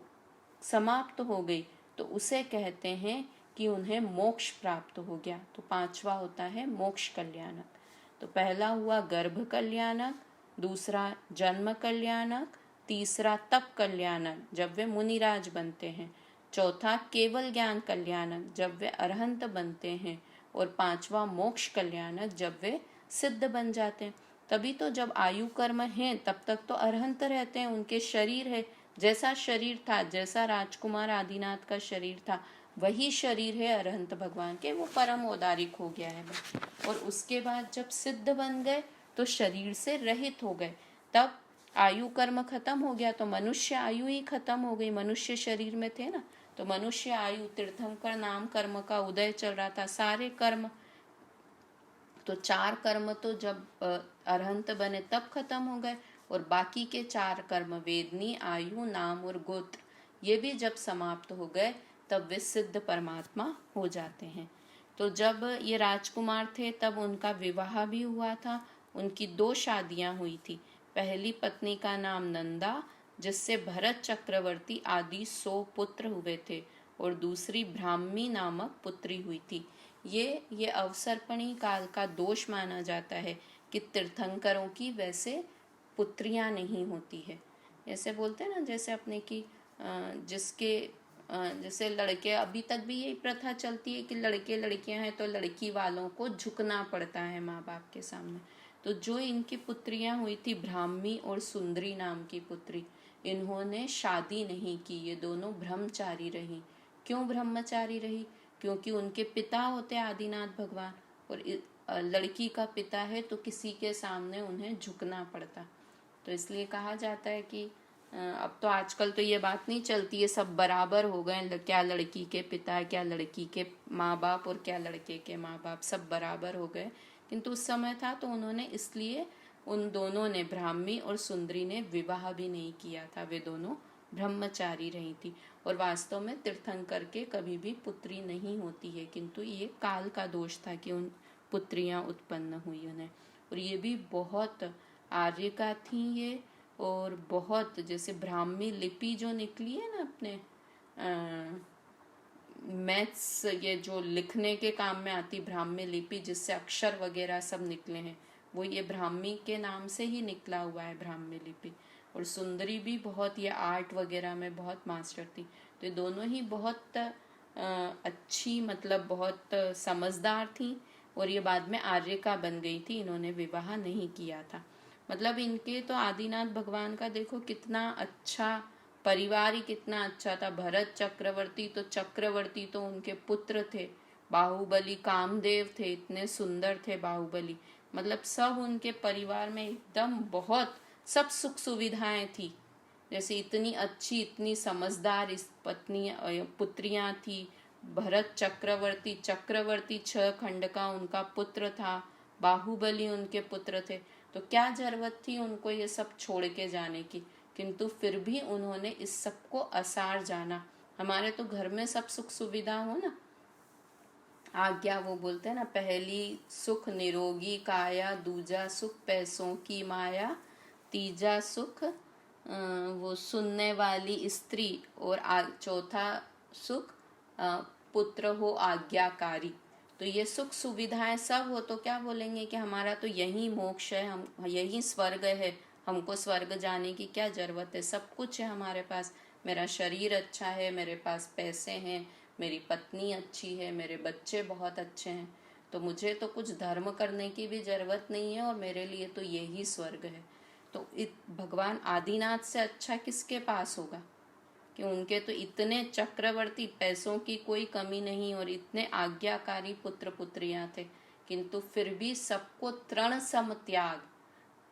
समाप्त हो गई, तो उसे कहते हैं कि उन्हें मोक्ष प्राप्त हो गया। तो पांचवा होता है मोक्ष कल्याणक। तो पहला हुआ गर्भ कल्याणक, दूसरा जन्म कल्याणक, तीसरा तप कल्याणक जब वे मुनिराज बनते हैं, चौथा केवल ज्ञान कल्याणक जब वे अरहंत बनते हैं, और पांचवा मोक्ष कल्याणक जब वे सिद्ध बन जाते हैं। तभी तो जब आयु कर्म है तब तक तो अरहंत रहते हैं, उनके शरीर है, जैसा शरीर था, जैसा राजकुमार आदिनाथ का शरीर था, वही शरीर है अरहंत भगवान के, वो परम औदारिक हो गया है। और उसके बाद जब सिद्ध बन गए तो शरीर से रहित हो गए, तब आयु कर्म खत्म हो गया, तो मनुष्य आयु ही खत्म हो गई, मनुष्य शरीर में थे ना, तो मनुष्य आयु, तीर्थंकर नाम कर्म का उदय चल रहा था, सारे कर्म, तो 4 कर्म तो जब अरहंत बने तब खत्म हो गए, और बाकी के 4 कर्म वेदनी, आयु, नाम और गोत्र, ये भी जब समाप्त हो गए तब वे सिद्ध परमात्मा हो जाते हैं। तो जब ये राजकुमार थे तब उनका विवाह भी हुआ था, उनकी 2 शादियां हुई थी। पहली पत्नी का नाम नंदा, जिससे भरत चक्रवर्ती आदि 100 पुत्र हुए थे, और दूसरी ब्राह्मी नामक पुत्री हुई थी। ये अवसर्पणी काल का दोष माना जाता है कि तीर्थंकरों की वैसे पुत्रियां नहीं होती है। ऐसे बोलते हैं ना, जैसे अपने की जैसे लड़के, अभी तक भी यही प्रथा चलती है कि लड़के लड़कियां हैं तो लड़की वालों को झुकना पड़ता है माँ बाप के सामने। तो जो इनकी पुत्रियां हुई थी, ब्राह्मी और सुंदरी नाम की पुत्री, इन्होंने शादी नहीं की, ये दोनों ब्रह्मचारी रही। क्यों ब्रह्मचारी रही? क्योंकि उनके पिता होते आदिनाथ भगवान, और लड़की का पिता है तो किसी के सामने उन्हें झुकना पड़ता। तो इसलिए कहा जाता है कि अब तो आजकल तो ये बात नहीं चलती है, सब बराबर हो गए, क्या लड़की के पिता, क्या लड़की के माँ बाप, और क्या लड़के के माँ बाप, सब बराबर हो गए। किंतु उस समय था तो उन्होंने, इसलिए उन दोनों ने, ब्राह्मी और सुंदरी ने, विवाह भी नहीं किया था, वे दोनों ब्रह्मचारी रही थी। और वास्तव में तीर्थंकर के कभी भी पुत्री नहीं होती है, किंतु ये काल का दोष था कि उन पुत्रियां उत्पन्न हुई उन्हें। और ये भी बहुत आर्य का थी ये, और बहुत, जैसे ब्राह्मी लिपि जो निकली है ना अपने मैथ्स, ये जो लिखने के काम में आती ब्राह्मी लिपि, जिससे अक्षर वगैरह सब निकले हैं, वो ये ब्राह्मी के नाम से ही निकला हुआ है, ब्राह्मी लिपि। और सुंदरी भी बहुत, ये आर्ट वगैरह में बहुत मास्टर थी। तो ये दोनों ही बहुत अच्छी, मतलब बहुत समझदार थी, और ये बाद में आर्य का बन गई थी, इन्होंने विवाह नहीं किया था। मतलब इनके तो आदिनाथ भगवान का देखो कितना अच्छा परिवार ही, कितना अच्छा था। भरत चक्रवर्ती तो उनके पुत्र थे, बाहुबली कामदेव थे, इतने सुंदर थे बाहुबली, मतलब सब उनके परिवार में एकदम बहुत सब सुख सुविधाएं थी। जैसे इतनी अच्छी, इतनी समझदार इस पुत्रियां थी। भरत चक्रवर्ती 6 खंड का उनका पुत्र था, बाहुबली उनके पुत्र थे। तो क्या जरूरत थी उनको ये सब छोड़ के जाने की, किंतु फिर भी उन्होंने इस सब को असार जाना। हमारे तो घर में सब सुख सुविधा हो ना, आज्ञा, वो बोलते हैं ना, पहली सुख निरोगी काया, दूजा सुख पैसों की माया, तीजा सुख वो सुनने वाली स्त्री, और चौथा सुख पुत्र हो आज्ञाकारी। तो ये सुख सुविधाएं सब हो तो क्या बोलेंगे कि हमारा तो यही मोक्ष है, हम यही स्वर्ग है, हमको स्वर्ग जाने की क्या जरूरत है, सब कुछ है हमारे पास, मेरा शरीर अच्छा है, मेरे पास पैसे हैं, मेरी पत्नी अच्छी है, मेरे बच्चे बहुत अच्छे हैं, तो मुझे तो कुछ धर्म करने की भी जरूरत नहीं है और मेरे लिए तो यही स्वर्ग है। तो भगवान आदिनाथ से अच्छा किसके पास होगा कि उनके तो इतने चक्रवर्ती, पैसों की कोई कमी नहीं और इतने आज्ञाकारी पुत्र पुत्रियां थे, किंतु फिर भी सबको तृण सम त्याग,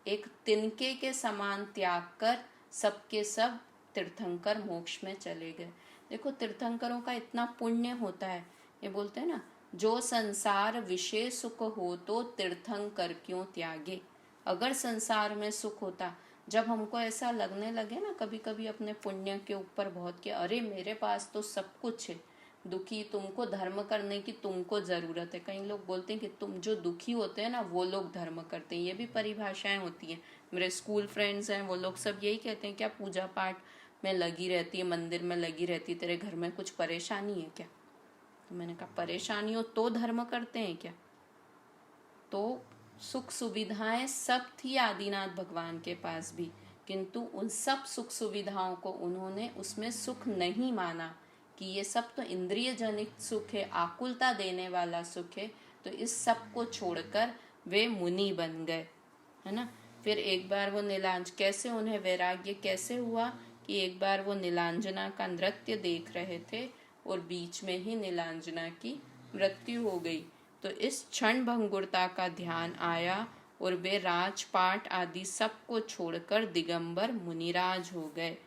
एक तिनके के समान त्याग कर सबके सब तीर्थंकर मोक्ष में चले गए। देखो तीर्थंकरों का इतना पुण्य होता है, ये बोलते हैं ना, जो संसार विषय सुख हो तो तीर्थंकर क्यों त्यागे। अगर संसार में सुख होता, जब हमको ऐसा लगने लगे ना कभी कभी अपने पुण्य के ऊपर बहुत कि अरे मेरे पास तो सब कुछ है, दुखी तुमको धर्म करने की तुमको जरूरत है। कई लोग बोलते हैं कि तुम जो दुखी होते हैं ना वो लोग धर्म करते हैं, ये भी परिभाषाएं होती हैं। मेरे स्कूल फ्रेंड्स हैं वो लोग सब यही कहते हैं, क्या पूजा पाठ में लगी रहती है, मंदिर में लगी रहती है, तेरे घर में कुछ परेशानी है क्या? तो मैंने कहा परेशानी हो तो धर्म करते हैं क्या? तो सुख सुविधाएं सब थी आदिनाथ भगवान के पास भी, किंतु उन सब सुख सुविधाओं को उन्होंने उसमें सुख नहीं माना कि ये सब तो इंद्रिय जनित सुख है, आकुलता देने वाला सुख है, तो इस सब को छोड़कर वे मुनि बन गए, है ना। फिर एक बार वो नीलांज, कैसे उन्हें वैराग्य कैसे हुआ कि एक बार वो नीलांजना का नृत्य देख रहे थे और बीच में ही नीलांजना की मृत्यु हो गई। तो इस क्षण भंगुरता का ध्यान आया और वे राजपाट आदि सबको छोड़कर दिगंबर मुनिराज हो गए।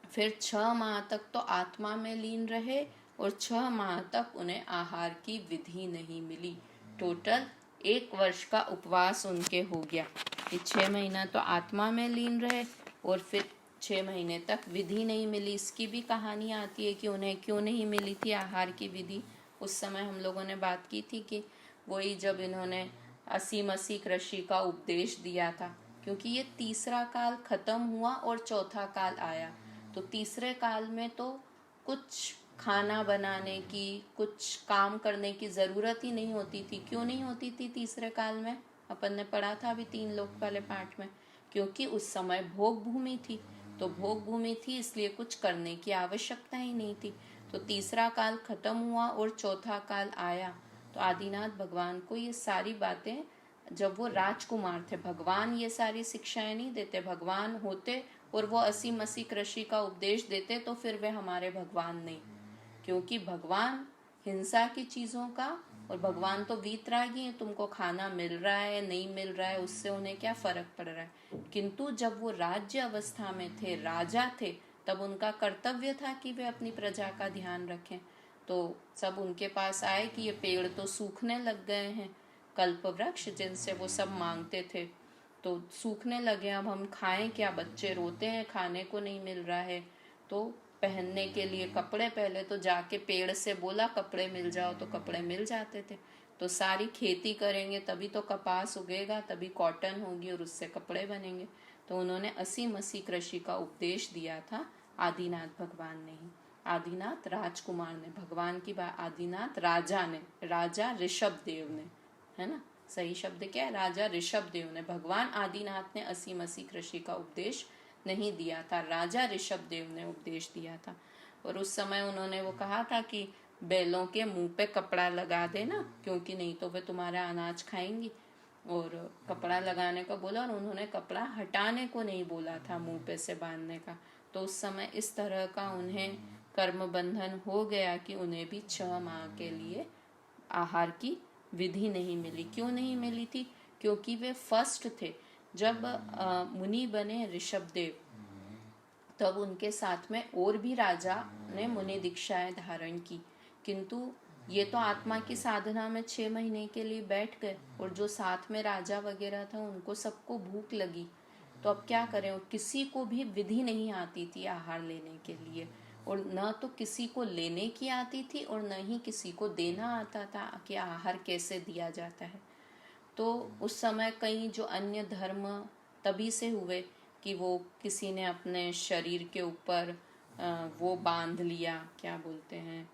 फिर 6 माह तक तो आत्मा में लीन रहे और 6 माह तक उन्हें आहार की विधि नहीं मिली। टोटल 1 वर्ष का उपवास उनके हो गया कि 6 महीना तो आत्मा में लीन रहे और फिर 6 महीने तक विधि नहीं मिली। इसकी भी कहानी आती है कि उन्हें क्यों नहीं मिली थी आहार की विधि। उस समय हम लोगों ने बात की थी कि वही जब इन्होंने 80 कृषि का उपदेश दिया था, क्योंकि ये तीसरा काल खत्म हुआ और चौथा काल आया। तो तीसरे काल में तो कुछ खाना बनाने की, कुछ काम करने की ज़रूरत ही नहीं होती थी। क्यों नहीं होती थी तीसरे काल में? अपन ने पढ़ा था अभी 3 लोक वाले पाठ में, क्योंकि उस समय भोग भूमि थी। तो भोग भूमि थी इसलिए कुछ करने की आवश्यकता ही नहीं थी। तो तीसरा काल खत्म हुआ और चौथा काल आया। तो आदिनाथ भगवान को ये सारी बातें, जब वो राजकुमार थे, भगवान ये सारी शिक्षाएं नहीं देते। भगवान होते और वो 80 कृषि का उपदेश देते तो फिर वे हमारे भगवान नहीं, क्योंकि भगवान हिंसा की चीज़ों का, और भगवान तो वीतरागी हैं, तुमको खाना मिल रहा है नहीं मिल रहा है उससे उन्हें क्या फर्क पड़ रहा है। किंतु जब वो राज्य अवस्था में थे, राजा थे, तब उनका कर्तव्य था कि वे अपनी प्रजा का ध्यान रखें। तो सब उनके पास आए कि ये पेड़ तो सूखने लग गए हैं, कल्प वृक्ष जिनसे वो सब मांगते थे तो सूखने लगे, अब हम खाएं क्या, बच्चे रोते हैं, खाने को नहीं मिल रहा है। तो पहनने के लिए कपड़े, पहले तो जाके पेड़ से बोला कपड़े मिल जाओ तो कपड़े मिल जाते थे। तो सारी खेती करेंगे तभी तो कपास उगेगा, तभी कॉटन होगी और उससे कपड़े बनेंगे। तो उन्होंने 80 कृषि का उपदेश दिया था, आदिनाथ भगवान ने ही। आदिनाथ राजकुमार ने, भगवान की बात, आदिनाथ राजा ने, राजा ऋषभ देव ने, है ना, सही शब्द क्या है, राजा ऋषभ देव ने। भगवान आदिनाथ ने 80 कृषि का उपदेश नहीं दिया था, राजा ऋषभ देव ने उपदेश दिया था। और उस समय उन्होंने वो कहा था कि बैलों के मुंह पे कपड़ा लगा देना, क्योंकि नहीं तो वे तुम्हारा अनाज खाएंगी, और कपड़ा लगाने को बोला, और उन्होंने कपड़ा हटाने को नहीं बोला था, मुंह पे से बांधने का। तो उस समय इस तरह का उन्हें कर्म बंधन हो गया कि उन्हें भी 6 माह के लिए आहार की विधि नहीं मिली। क्यों नहीं मिली थी? क्योंकि वे फर्स्ट थे। जब मुनि बने ऋषभदेव, तब उनके साथ में और भी राजा ने मुनि दीक्षाएं धारण की, किंतु ये तो आत्मा की साधना में 6 महीने के लिए बैठ गए, और जो साथ में राजा वगैरह था उनको सबको भूख लगी। तो अब क्या करें, और किसी को भी विधि नहीं आती थी आहार लेने के लिए, और न तो किसी को लेने की आती थी और न ही किसी को देना आता था कि आहार कैसे दिया जाता है। तो उस समय कई जो अन्य धर्म तभी से हुए कि वो किसी ने अपने शरीर के ऊपर वो बांध लिया, क्या बोलते हैं,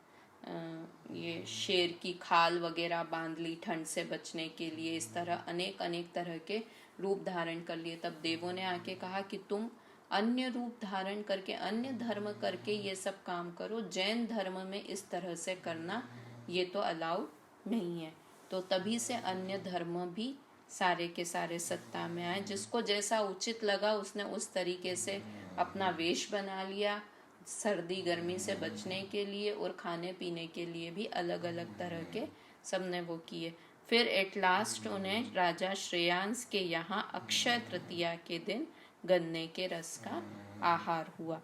ये शेर की खाल वगैरह बांध ली ठंड से बचने के लिए। इस तरह अनेक अनेक तरह के रूप धारण कर लिए। तब देवों ने आके कहा कि तुम अन्य रूप धारण करके, अन्य धर्म करके ये सब काम करो, जैन धर्म में इस तरह से करना ये तो अलाउड नहीं है। तो तभी से अन्य धर्म भी सारे के सारे सत्ता में आए। जिसको जैसा उचित लगा उसने उस तरीके से अपना वेश बना लिया, सर्दी गर्मी से बचने के लिए, और खाने पीने के लिए भी अलग अलग तरह के सबने वो किए। फिर एट लास्ट उन्हें राजा श्रेयांस के यहाँ अक्षय तृतीया के दिन गन्ने के रस का आहार हुआ।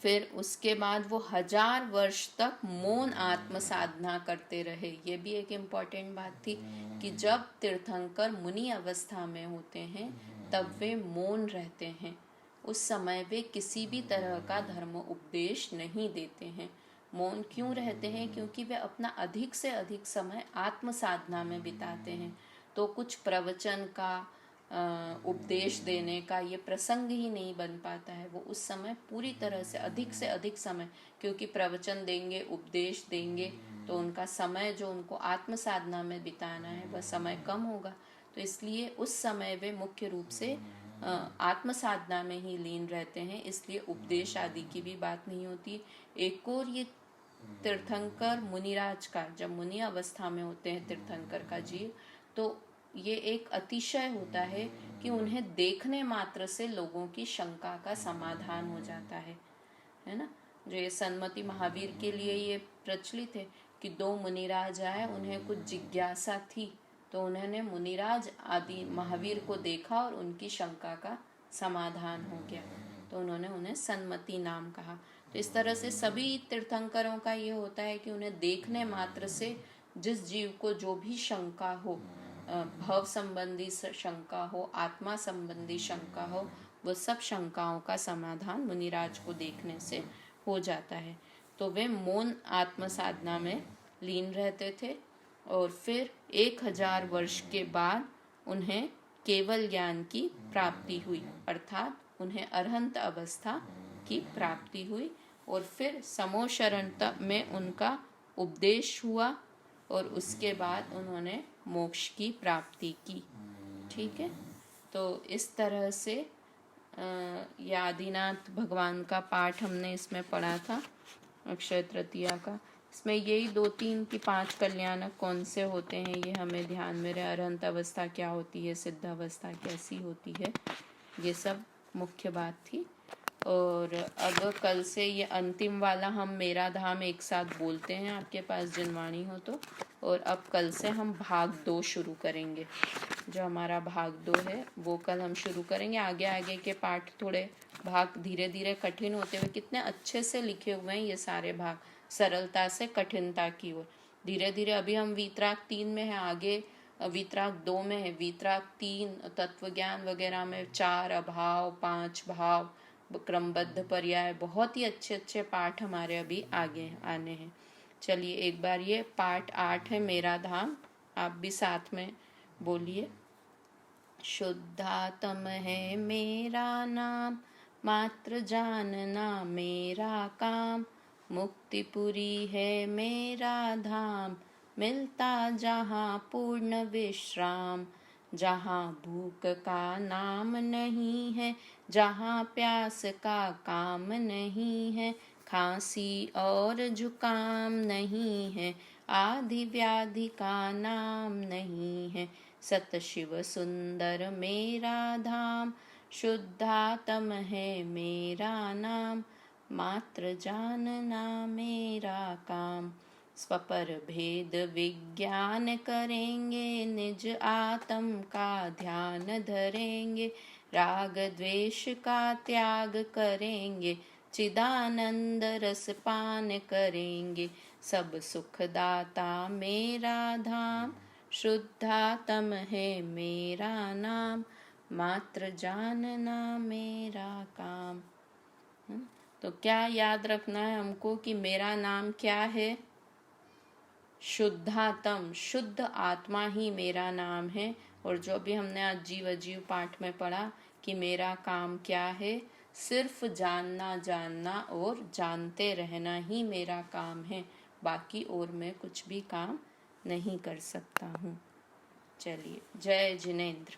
फिर उसके बाद वो 1000 वर्ष तक मौन आत्म साधना करते रहे। ये भी एक इम्पॉर्टेंट बात थी कि जब तीर्थंकर मुनि अवस्था में होते हैं तब वे मौन रहते हैं। उस समय वे किसी भी तरह का धर्म उपदेश नहीं देते हैं। मौन क्यों रहते हैं? क्योंकि वे अपना अधिक से अधिक समय आत्म साधना में बिताते हैं। तो कुछ प्रवचन का उपदेश देने का ये प्रसंग ही नहीं बन पाता है। वो उस समय पूरी तरह से अधिक समय, क्योंकि प्रवचन देंगे, उपदेश देंगे, तो उनका समय जो उनको आत्म साधना में बिताना है वह समय कम होगा। तो इसलिए उस समय वे मुख्य रूप से आत्म साधना में ही लीन रहते हैं। इसलिए उपदेश आदि की भी बात नहीं होती। एक और ये तीर्थंकर मुनिराज का, जब मुनि अवस्था में होते हैं तीर्थंकर का जीव, तो ये एक अतिशय होता है कि उन्हें देखने मात्र से लोगों की शंका का समाधान हो जाता है ना। जो ये सन्मति महावीर के लिए ये प्रचलित है कि 2 मुनिराज आए, उन्हें कुछ जिज्ञासा थी, तो उन्होंने मुनिराज आदि महावीर को देखा और उनकी शंका का समाधान हो गया, तो उन्होंने उन्हें सन्मति नाम कहा। तो इस तरह से सभी तीर्थंकरों का ये होता है कि उन्हें देखने मात्र से जिस जीव को जो भी शंका हो, भव संबंधी शंका हो, आत्मा संबंधी शंका हो, वो सब शंकाओं का समाधान मुनिराज को देखने से हो जाता है। तो वे मौन आत्म साधना में लीन रहते थे और फिर 1000 वर्ष के बाद उन्हें केवल ज्ञान की प्राप्ति हुई, अर्थात उन्हें अरहंत अवस्था की प्राप्ति हुई। और फिर समोशरण में उनका उपदेश हुआ और उसके बाद उन्होंने मोक्ष की प्राप्ति की। ठीक है, तो इस तरह से ये आदिनाथ भगवान का पाठ हमने इसमें पढ़ा था, अक्षय तृतीया का। इसमें यही 2-3 की 5 कल्याणक कौन से होते हैं ये हमें ध्यान में रहे। अरहंत अवस्था क्या होती है, सिद्ध अवस्था कैसी होती है, ये सब मुख्य बात थी। और अब कल से ये अंतिम वाला हम मेरा धाम एक साथ बोलते हैं, आपके पास जिनवाणी हो तो। और अब कल से हम भाग 2 शुरू करेंगे। जो हमारा भाग 2 है वो कल हम शुरू करेंगे। आगे आगे के पाठ थोड़े भाग धीरे धीरे कठिन होते हुए, कितने अच्छे से लिखे हुए हैं ये सारे भाग, सरलता से कठिनता की ओर। धीरे धीरे अभी हम वीतराग 3 में है, आगे वीतराग 2 में है। वीतराग 3 तत्व ज्ञान वगैरह में 4 अभाव, 5 भाव, क्रमबद्ध पर्याय, बहुत ही अच्छे अच्छे पाठ हमारे अभी आगे आने हैं। चलिए एक बार ये पाठ 8 है, मेरा धाम, आप भी साथ में बोलिए। शुद्धात्म है मेरा नाम, मात्र जानना मेरा काम, मुक्तिपुरी है मेरा धाम, मिलता जहाँ पूर्ण विश्राम। जहाँ भूख का नाम नहीं है, जहाँ प्यास का काम नहीं है, खांसी और जुकाम नहीं है, आदि व्याधि का नाम नहीं है। सतशिव सुंदर मेरा धाम, शुद्धात्म है मेरा नाम, मात्र जानना मेरा काम। स्वपर भेद विज्ञान करेंगे, निज आत्म का ध्यान धरेंगे, राग द्वेष का त्याग करेंगे, चिदानंद रस पान करेंगे। सब सुखदाता मेरा धाम, शुद्धात्म है मेरा नाम, मात्र जानना मेरा काम। तो क्या याद रखना है हमको कि मेरा नाम क्या है? शुद्धात्म, शुद्ध आत्मा ही मेरा नाम है। और जो भी हमने आज जीव अजीव पाठ में पढ़ा कि मेरा काम क्या है, सिर्फ जानना जानना और जानते रहना ही मेरा काम है, बाकी और मैं कुछ भी काम नहीं कर सकता हूँ। चलिए, जय जिनेंद्र।